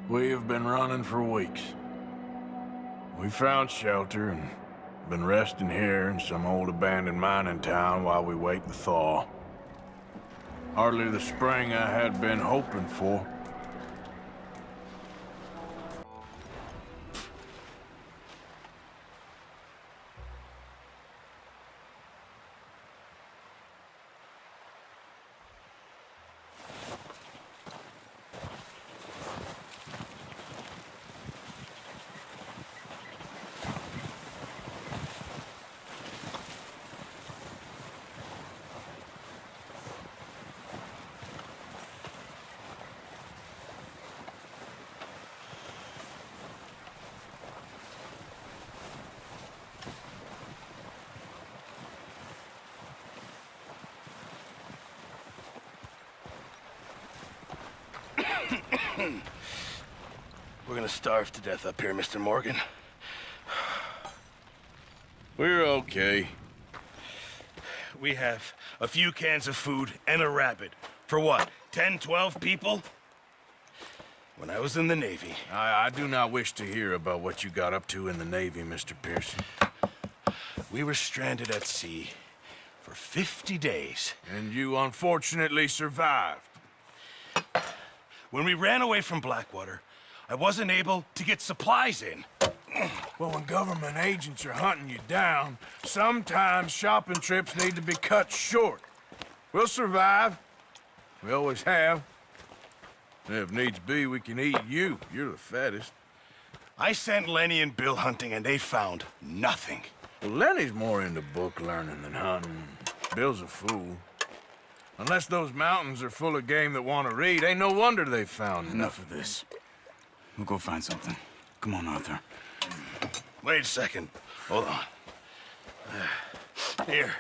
We have been running for weeks. We found shelter and been resting here in some old abandoned mining town while we wait the thaw. Hardly the spring I had been hoping for. We're gonna starve to death up here, Mr. Morgan. We're okay. We have a few cans of food and a rabbit. For what, 10, 12 people? When I was in the Navy... I do not wish to hear about what you got up to in the Navy, Mr. Pearson. We were stranded at sea for 50 days. And you unfortunately survived. When we ran away from Blackwater, I wasn't able to get supplies in. Well, when government agents are hunting you down, sometimes shopping trips need to be cut short. We'll survive. We always have. And if needs be, we can eat you. You're the fattest. I sent Lenny and Bill hunting, and they found nothing. Well, Lenny's more into book learning than hunting. Bill's a fool. Unless those mountains are full of game that want to read, ain't no wonder they found Enough of this. We'll go find something. Come on, Arthur. Wait a second. Hold on. Here.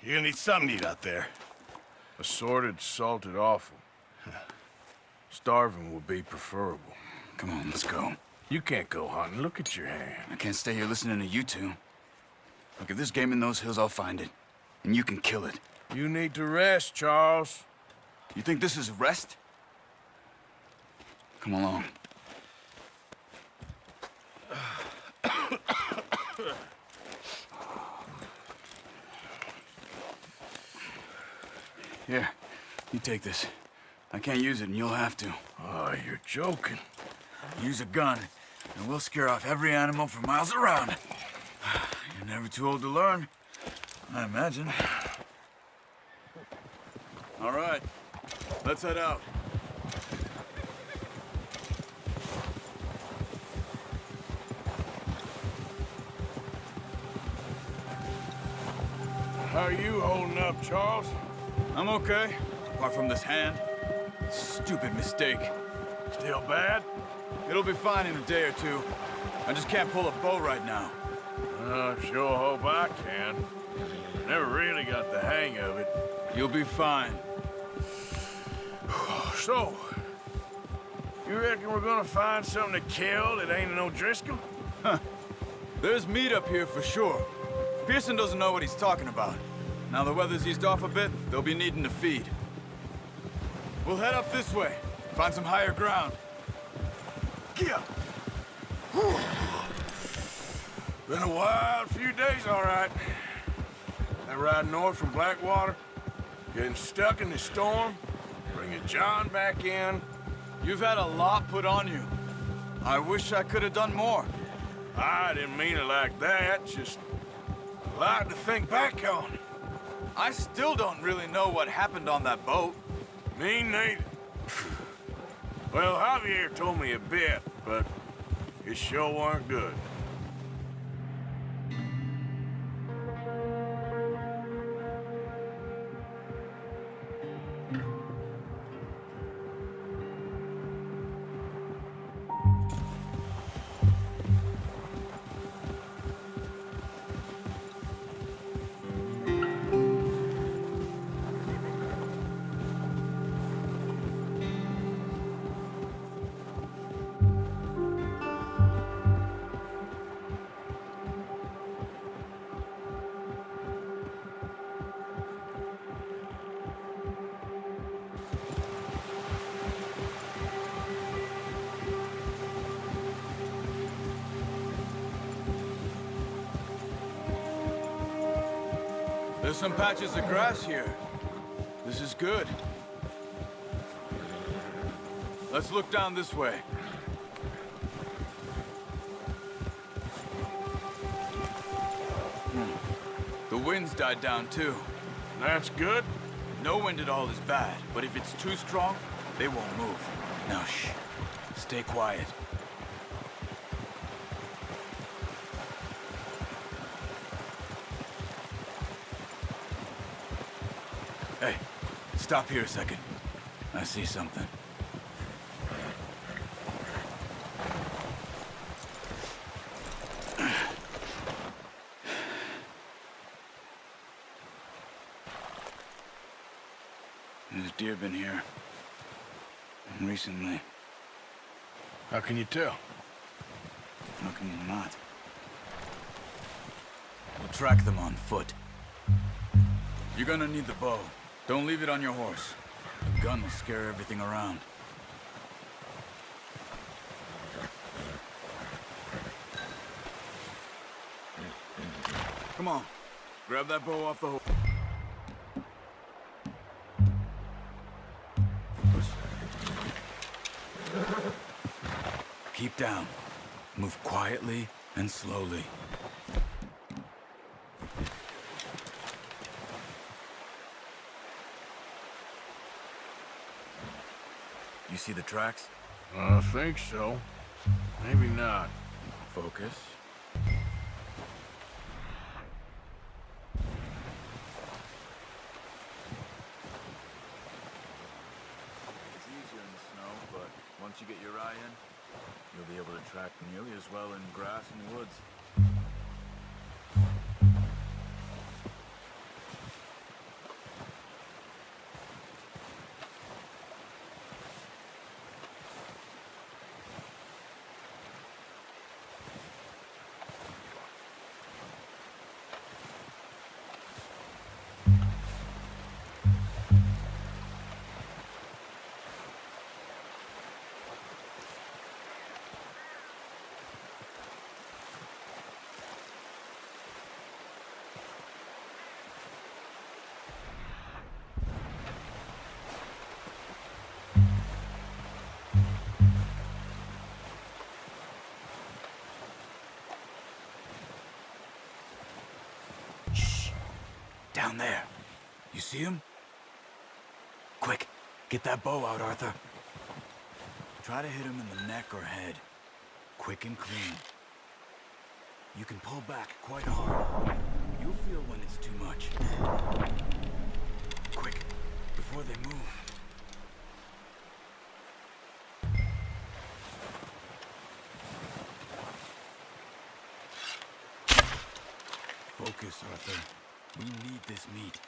You're gonna need something to eat out there. Assorted, salted offal. Starving would be preferable. Come on, let's go. You can't go hunting. Look at your hand. I can't stay here listening to you two. Look, if there's game in those hills, I'll find it. And you can kill it. You need to rest, Charles. You think this is rest? Come along. Here, you take this. I can't use it, and you'll have to. Oh, you're joking. Use a gun, and we'll scare off every animal for miles around. You're never too old to learn, I imagine. All right, let's head out. How are you holding up, Charles? I'm okay, apart from this hand. Stupid mistake. Still bad? It'll be fine in a day or two. I just can't pull a bow right now. Sure hope I can. Never really got the hang of it. You'll be fine. So, you reckon we're gonna find something to kill that ain't no Driscoll? There's meat up here for sure. Pearson doesn't know what he's talking about. Now the weather's eased off a bit, they'll be needing to feed. We'll head up this way, find some higher ground. Yeah. Been a wild few days, all right. That ride north from Blackwater, getting stuck in the storm, bringing John back in. You've had a lot put on you. I wish I could have done more. I didn't mean it like that, just a lot to think back on. I still don't really know what happened on that boat. Me neither. Well, Javier told me a bit, but it sure weren't good. There's some patches of grass here. This is good. Let's look down this way. The wind's died down too. That's good. No wind at all is bad, but if it's too strong, they won't move. Now shh. Stay quiet. Hey, stop here a second. I see something. There's deer been here. Recently. How can you tell? How can you not? We'll track them on foot. You're gonna need the bow. Don't leave it on your horse. The gun will scare everything around. Come on. Grab that bow off the horse. Keep down. Move quietly and slowly. You see the tracks? I think so. Maybe not. Focus. It's easier in the snow, but once you get your eye in, you'll be able to track nearly as well in grass and woods. Down there. You see him? Quick, get that bow out, Arthur. Try to hit him in the neck or head. Quick and clean. You can pull back quite hard. You'll feel when it's too much. Quick, before they move. Focus, Arthur. We need this meat.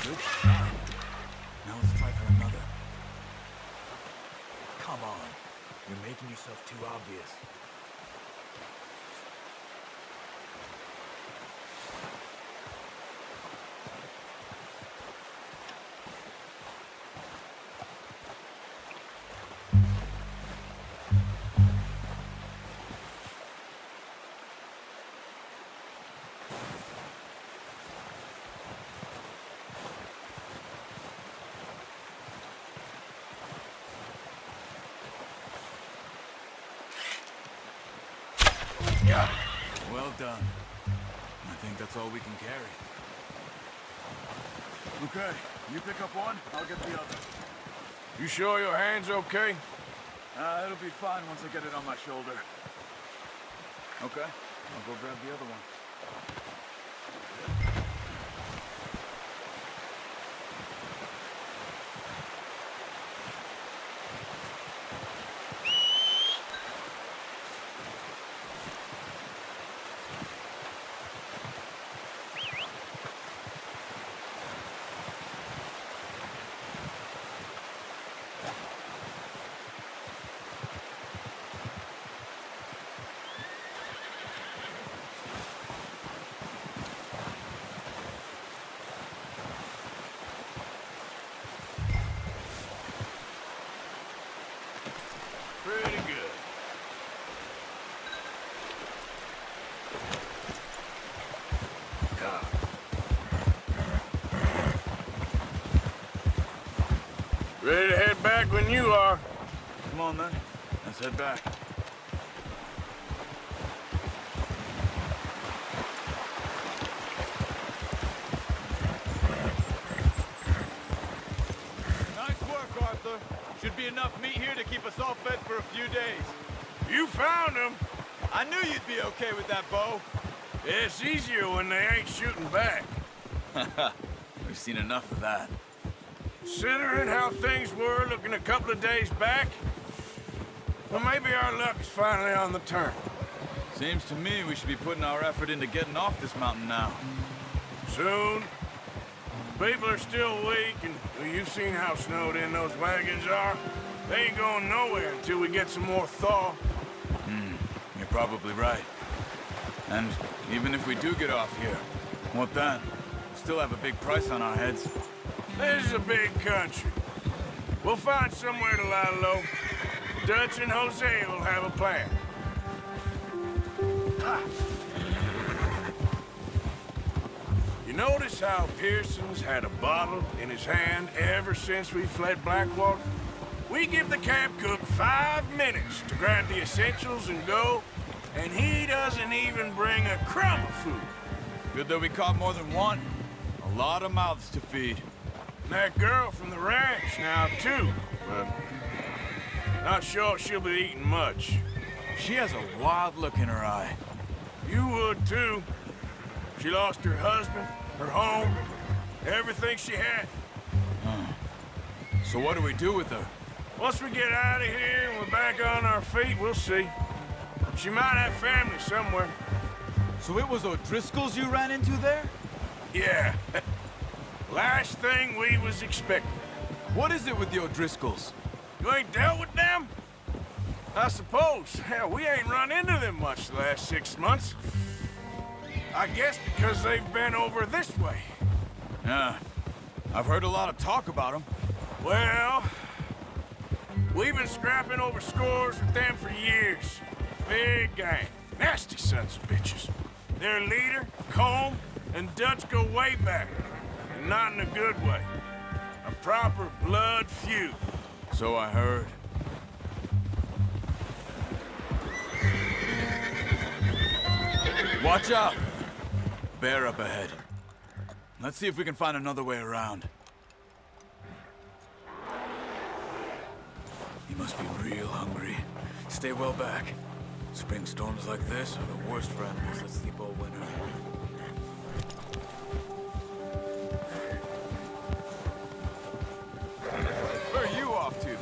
Good shot. Now let's try for another. Come on. You're making yourself too obvious. Well done. I think that's all we can carry. Okay, you pick up one, I'll get the other. You sure your hand's okay? It'll be fine once I get it on my shoulder. Okay, I'll go grab the other one. Pretty good. God. Ready to head back when you are. Come on then, let's head back. Nice work, Arthur. Should be enough meat here to keep us all fed for a few days. You found him. I knew you'd be okay with that bow. It's easier when they ain't shooting back. We've seen enough of that. Considering how things were looking a couple of days back, well, maybe our luck is finally on the turn. Seems to me we should be putting our effort into getting off this mountain now. Soon. People are still weak, and well, you've seen how snowed in those wagons are. They ain't going nowhere until we get some more thaw. You're probably right. And even if we do get off here, what then? We still have a big price on our heads. This is a big country. We'll find somewhere to lie low. Dutch and Jose will have a plan. Ha. You notice how Pearson's had a bottle in his hand ever since we fled Blackwater? We give the camp cook 5 minutes to grab the essentials and go, and he doesn't even bring a crumb of food. Good that we caught more than one. A lot of mouths to feed. And that girl from the ranch now, too, but not sure she'll be eating much. She has a wild look in her eye. You would, too. She lost her husband, her home, everything she had. So what do we do with her? Once we get out of here and we're back on our feet, we'll see. She might have family somewhere. So it was O'Driscoll's you ran into there? Yeah. Last thing we was expecting. What is it with the O'Driscolls? You ain't dealt with them? I suppose. Hell, we ain't run into them much the last 6 months. I guess because they've been over this way. Yeah. I've heard a lot of talk about them. Well, we've been scrapping over scores with them for years. Big gang. Nasty sons of bitches. Their leader, Combe, and Dutch go way back. And not in a good way. A proper blood feud. So I heard. Watch out! Bear up ahead. Let's see if we can find another way around. He must be real hungry. Stay well back. Spring storms like this are the worst for animals that sleep all winter. Where are you off to?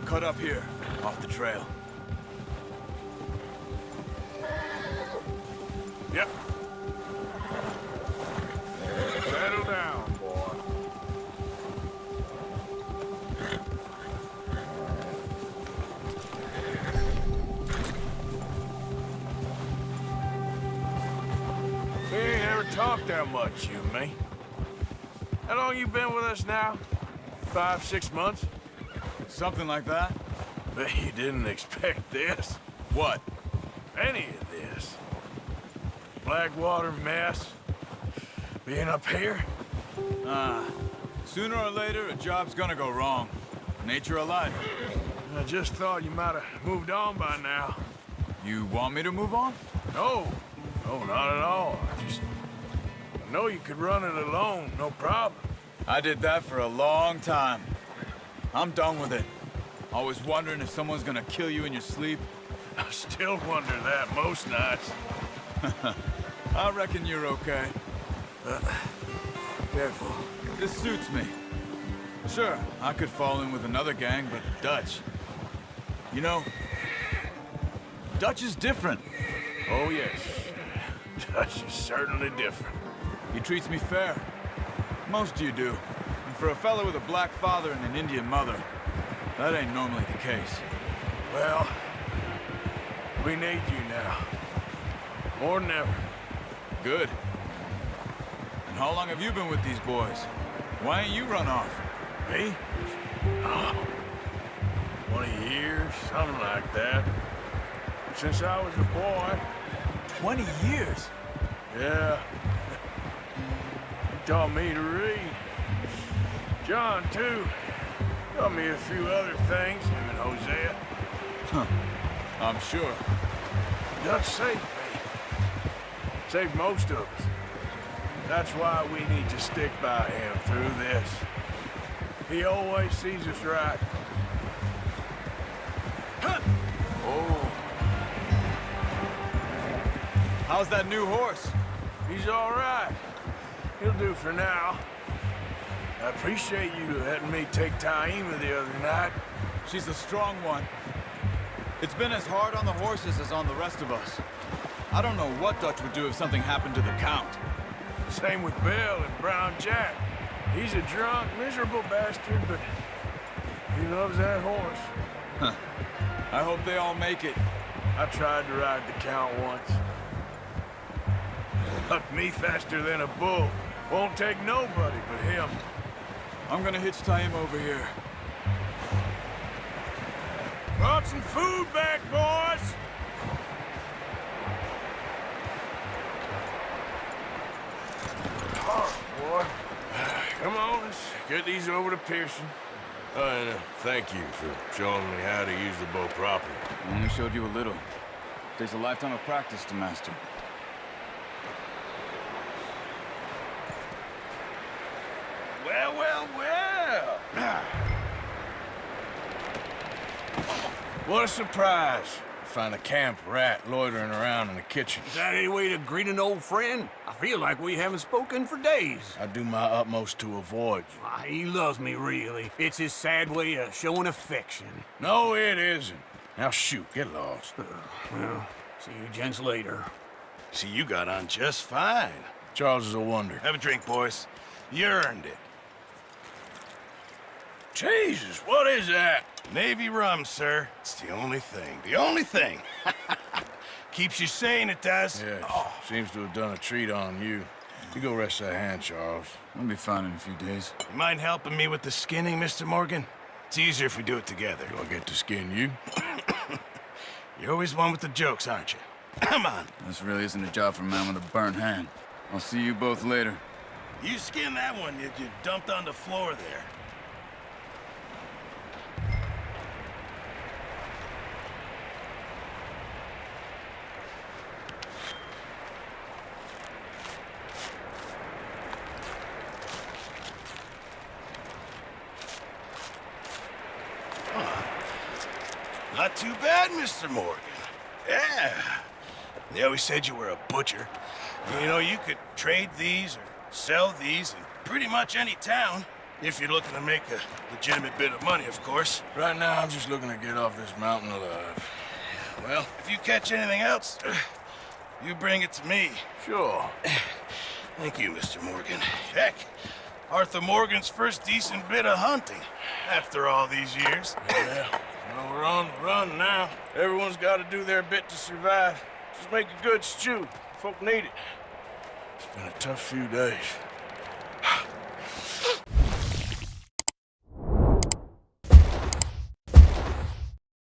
Cut up here, off the trail. Yep. Settle down, boy. We ain't ever talked that much, you and me. How long you been with us now? 5, 6 months? Something like that? Bet you didn't expect this. What? Any of this. Blackwater mess. Being up here. Sooner or later, a job's gonna go wrong. Nature of life. I just thought you might have moved on by now. You want me to move on? No, no, not at all. I know you could run it alone, no problem. I did that for a long time. I'm done with it. Always wondering if someone's gonna kill you in your sleep. I still wonder that most nights. I reckon you're okay. Careful. This suits me. Sure, I could fall in with another gang, but Dutch. You know, Dutch is different. Oh, yes. Dutch is certainly different. He treats me fair. Most of you do. And for a fellow with a black father and an Indian mother, that ain't normally the case. Well, we need you now. More than ever. Good. And how long have you been with these boys? Why ain't you run off? Me? Oh, 20 years, something like that. Since I was a boy. 20 years? Yeah. He taught me to read. John, too. Taught me a few other things, him and Hosea. Huh. I'm sure. Dutch saved me. Saved most of us. That's why we need to stick by him through this. He always sees us right. Huh. Oh. How's that new horse? He's all right. He'll do for now. I appreciate you letting me take Taima the other night. She's a strong one. It's been as hard on the horses as on the rest of us. I don't know what Dutch would do if something happened to the Count. Same with Bill and Brown Jack. He's a drunk, miserable bastard, but he loves that horse. Huh. I hope they all make it. I tried to ride the Count once. Bucked me faster than a bull. Won't take nobody but him. I'm gonna hitch Taima over here. Brought some food back, boys! All right, boy. Come on, let's get these over to Pearson. And thank you for showing me how to use the bow properly. I only showed you a little. Takes a lifetime of practice to master. Well, well, well. What a surprise. Find a camp rat loitering around in the kitchen. Is that any way to greet an old friend? I feel like we haven't spoken for days. I do my utmost to avoid you. Why, he loves me, really. It's his sad way of showing affection. No, it isn't. Now shoot, get lost. Well, see you gents later. See, you got on just fine. Charles is a wonder. Have a drink, boys. You earned it. Jesus, what is that? Navy rum, sir. It's the only thing. The only thing. Keeps you sane, it does. Yeah, seems to have done a treat on you. You go rest that hand, Charles. I'll be fine in a few days. You mind helping me with the skinning, Mr. Morgan? It's easier if we do it together. Do I get to skin you? You're always one with the jokes, aren't you? Come on. This really isn't a job for a man with a burnt hand. I'll see you both later. You skin that one you dumped on the floor there. Not too bad, Mr. Morgan. Yeah. They always said you were a butcher. You know, you could trade these or sell these in pretty much any town. If you're looking to make a legitimate bit of money, of course. Right now, I'm just looking to get off this mountain alive. Well, if you catch anything else, you bring it to me. Sure. Thank you, Mr. Morgan. Heck, Arthur Morgan's first decent bit of hunting after all these years. Yeah. Well, we're on the run now. Everyone's got to do their bit to survive. Just make a good stew. Folk need it. It's been a tough few days.